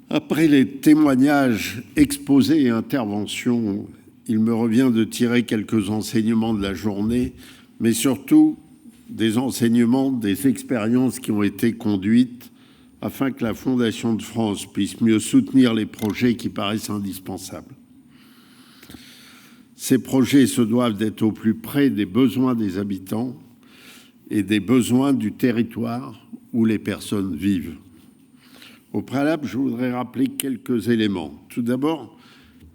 Après les témoignages, exposés et interventions, il me revient de tirer quelques enseignements de la journée, mais surtout des enseignements, des expériences qui ont été conduites afin que la Fondation de France puisse mieux soutenir les projets qui paraissent indispensables. Ces projets se doivent d'être au plus près des besoins des habitants et des besoins du territoire où les personnes vivent. Au préalable, je voudrais rappeler quelques éléments. Tout d'abord,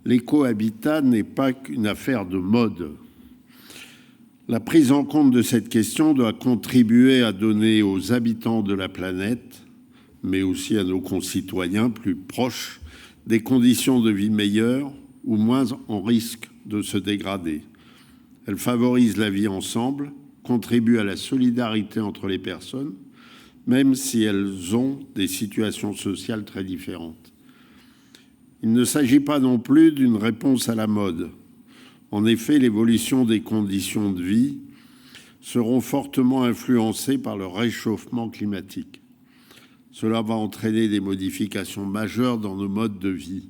l'écohabitat n'est pas qu'une affaire de mode. La prise en compte de cette question doit contribuer à donner aux habitants de la planète, mais aussi à nos concitoyens plus proches, des conditions de vie meilleures ou moins en risque de se dégrader. Elle favorise la vie ensemble, contribue à la solidarité entre les personnes, même si elles ont des situations sociales très différentes. Il ne s'agit pas non plus d'une réponse à la mode. En effet, l'évolution des conditions de vie seront fortement influencées par le réchauffement climatique. Cela va entraîner des modifications majeures dans nos modes de vie.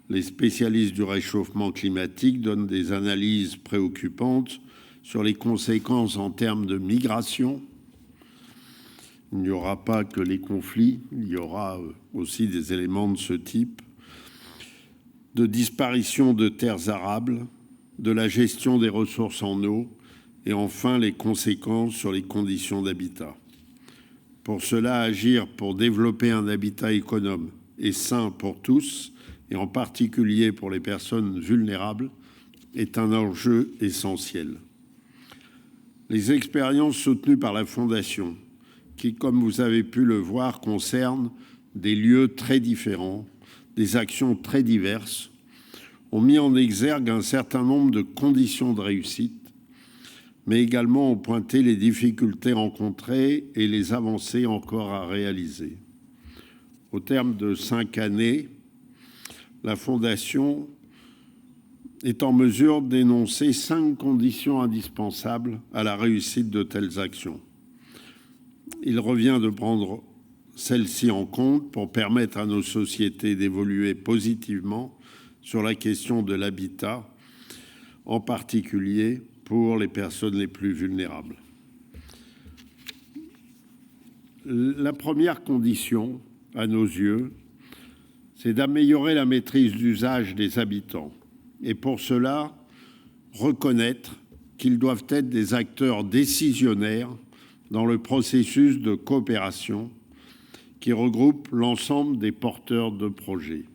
Les spécialistes du réchauffement climatique donnent des analyses préoccupantes sur les conséquences en termes de migration. Il n'y aura pas que les conflits, il y aura aussi des éléments de ce type, de disparition de terres arables, de la gestion des ressources en eau et enfin les conséquences sur les conditions d'habitat. Pour cela, agir pour développer un habitat économe et sain pour tous, et en particulier pour les personnes vulnérables, est un enjeu essentiel. Les expériences soutenues par la Fondation, qui, comme vous avez pu le voir, concernent des lieux très différents, des actions très diverses, ont mis en exergue un certain nombre de conditions de réussite, mais également ont pointé les difficultés rencontrées et les avancées encore à réaliser. Au terme de 5 années, la Fondation est en mesure d'énoncer 5 conditions indispensables à la réussite de telles actions. Il revient de prendre celles-ci en compte pour permettre à nos sociétés d'évoluer positivement sur la question de l'habitat, en particulier pour les personnes les plus vulnérables. La première condition, à nos yeux, c'est d'améliorer la maîtrise d'usage des habitants. Et pour cela, reconnaître qu'ils doivent être des acteurs décisionnaires dans le processus de coopération qui regroupe l'ensemble des porteurs de projets.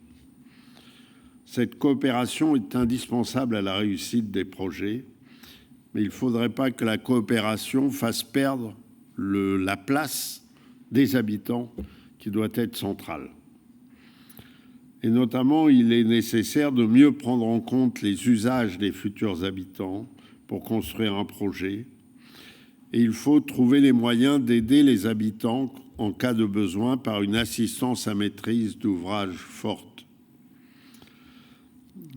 Cette coopération est indispensable à la réussite des projets, mais il ne faudrait pas que la coopération fasse perdre la place des habitants qui doit être centrale. Et notamment, il est nécessaire de mieux prendre en compte les usages des futurs habitants pour construire un projet. Et il faut trouver les moyens d'aider les habitants en cas de besoin par une assistance à maîtrise d'ouvrage forte.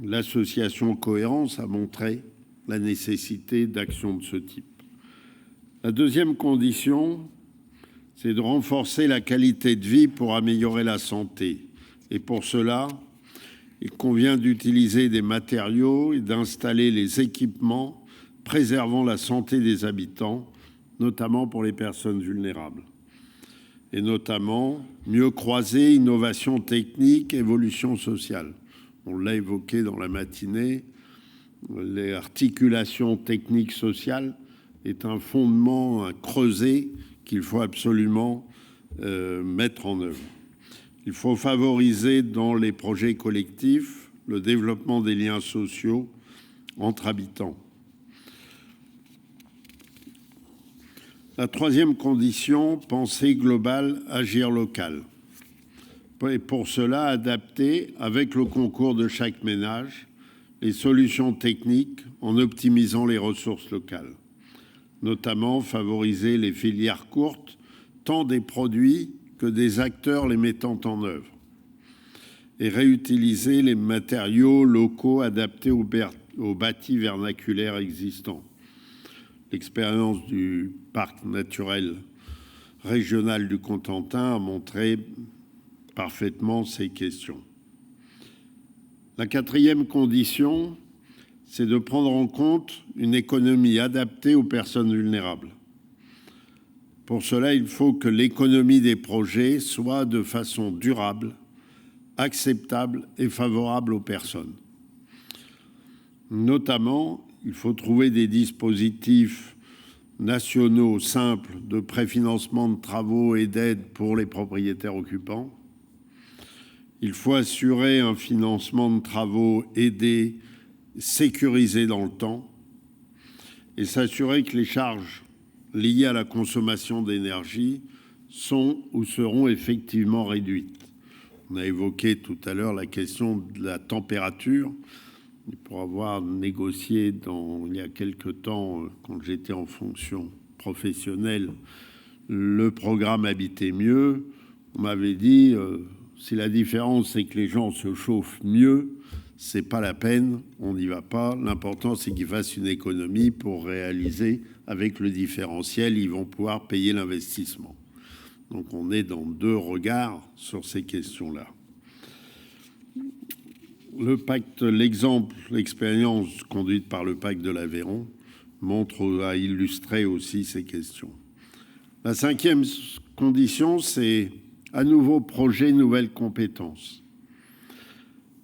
L'association Cohérence a montré la nécessité d'actions de ce type. La deuxième condition, c'est de renforcer la qualité de vie pour améliorer la santé. Et pour cela, il convient d'utiliser des matériaux et d'installer les équipements préservant la santé des habitants, notamment pour les personnes vulnérables. Et notamment, mieux croiser innovation technique, évolution sociale. On l'a évoqué dans la matinée, l'articulation technique sociale est un fondement à creuser qu'il faut absolument mettre en œuvre. Il faut favoriser dans les projets collectifs le développement des liens sociaux entre habitants. La troisième condition, penser global, agir local. Et pour cela, adapter, avec le concours de chaque ménage, les solutions techniques en optimisant les ressources locales. Notamment favoriser les filières courtes, tant des produits que des acteurs les mettant en œuvre. Et réutiliser les matériaux locaux adaptés aux bâtis vernaculaires existants. L'expérience du parc naturel régional du Cotentin a montré parfaitement ces questions. La quatrième condition, c'est de prendre en compte une économie adaptée aux personnes vulnérables. Pour cela, il faut que l'économie des projets soit de façon durable, acceptable et favorable aux personnes. Notamment, il faut trouver des dispositifs nationaux simples de préfinancement de travaux et d'aide pour les propriétaires occupants. Il faut assurer un financement de travaux aidés, sécurisé dans le temps, et s'assurer que les charges liées à la consommation d'énergie sont ou seront effectivement réduites. On a évoqué tout à l'heure la question de la température. Pour avoir négocié il y a quelque temps, quand j'étais en fonction professionnelle, le programme Habiter mieux, on m'avait dit si la différence c'est que les gens se chauffent mieux, c'est pas la peine, on n'y va pas. L'important c'est qu'ils fassent une économie pour réaliser avec le différentiel, ils vont pouvoir payer l'investissement. Donc on est dans deux regards sur ces questions-là. Le pacte, l'expérience conduite par le pacte de l'Aveyron a illustré aussi ces questions. La cinquième condition, c'est à nouveau projet, nouvelles compétences.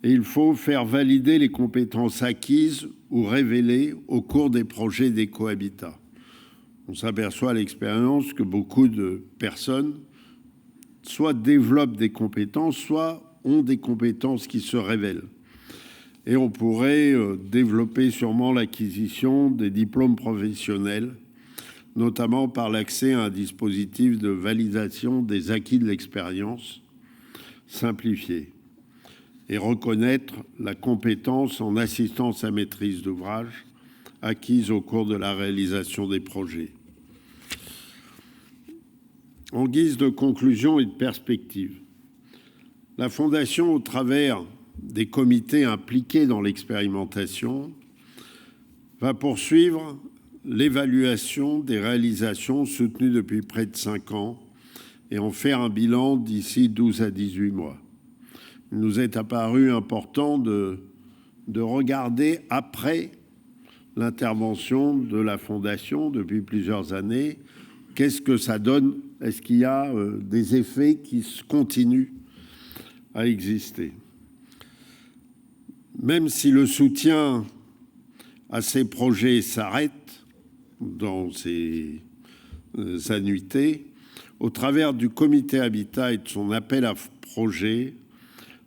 Et il faut faire valider les compétences acquises ou révélées au cours des projets d'écohabitat. On s'aperçoit à l'expérience que beaucoup de personnes soit développent des compétences, soit ont des compétences qui se révèlent. Et on pourrait développer sûrement l'acquisition des diplômes professionnels, notamment par l'accès à un dispositif de validation des acquis de l'expérience simplifié, et reconnaître la compétence en assistance à maîtrise d'ouvrage acquise au cours de la réalisation des projets. En guise de conclusion et de perspective, la Fondation, au travers des comités impliqués dans l'expérimentation, va poursuivre l'évaluation des réalisations soutenues depuis près de 5 ans et en faire un bilan d'ici 12 à 18 mois. Il nous est apparu important de regarder après l'intervention de la Fondation depuis plusieurs années, qu'est-ce que ça donne? Est-ce qu'il y a des effets qui continuent à exister? Même si le soutien à ces projets s'arrête dans ces annuités, au travers du comité Habitat et de son appel à projets,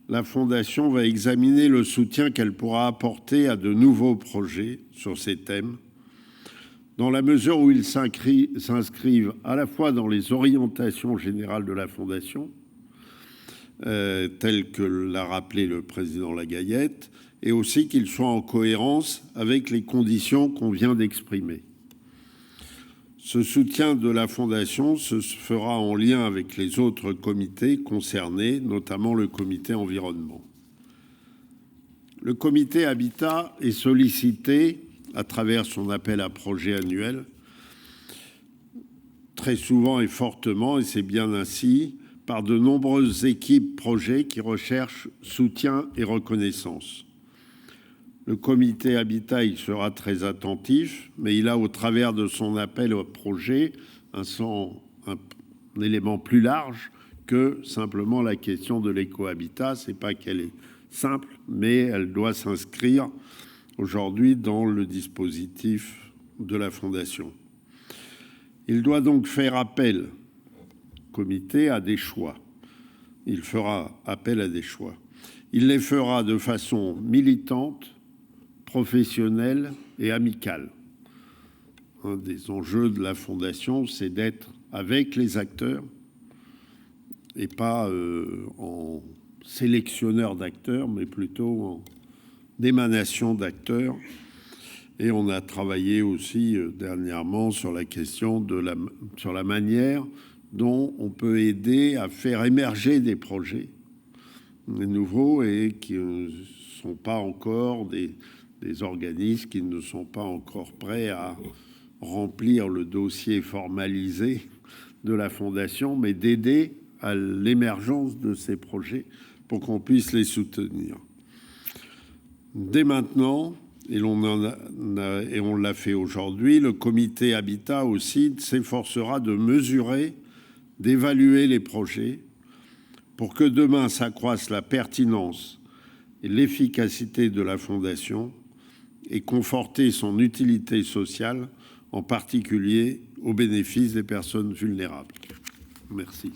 la Fondation va examiner le soutien qu'elle pourra apporter à de nouveaux projets sur ces thèmes, dans la mesure où ils s'inscrivent à la fois dans les orientations générales de la Fondation, telles que l'a rappelé le président Lagayette, et aussi qu'ils soient en cohérence avec les conditions qu'on vient d'exprimer. Ce soutien de la Fondation se fera en lien avec les autres comités concernés, notamment le comité environnement. Le comité Habitat est sollicité à travers son appel à projet annuel, très souvent et fortement, et c'est bien ainsi, par de nombreuses équipes projets qui recherchent soutien et reconnaissance. Le comité Habitat, il sera très attentif, mais il a, au travers de son appel au projet, un élément plus large que simplement la question de l'écohabitat. C'est pas qu'elle est simple, mais elle doit s'inscrire aujourd'hui dans le dispositif de la Fondation. Il doit donc faire appel, comité, à des choix. Il fera appel à des choix. Il les fera de façon militante, professionnelle et amicale. Un des enjeux de la Fondation, c'est d'être avec les acteurs et pas en sélectionneur d'acteurs, mais plutôt en d'émanation d'acteurs. Et on a travaillé aussi dernièrement sur la question sur la manière dont on peut aider à faire émerger des projets nouveaux et qui ne sont pas encore des organismes qui ne sont pas encore prêts à remplir le dossier formalisé de la Fondation, mais d'aider à l'émergence de ces projets pour qu'on puisse les soutenir. Dès maintenant, et on l'a fait aujourd'hui, le comité Habitat aussi s'efforcera de mesurer, d'évaluer les projets pour que demain s'accroisse la pertinence et l'efficacité de la Fondation et conforter son utilité sociale, en particulier au bénéfice des personnes vulnérables. Merci.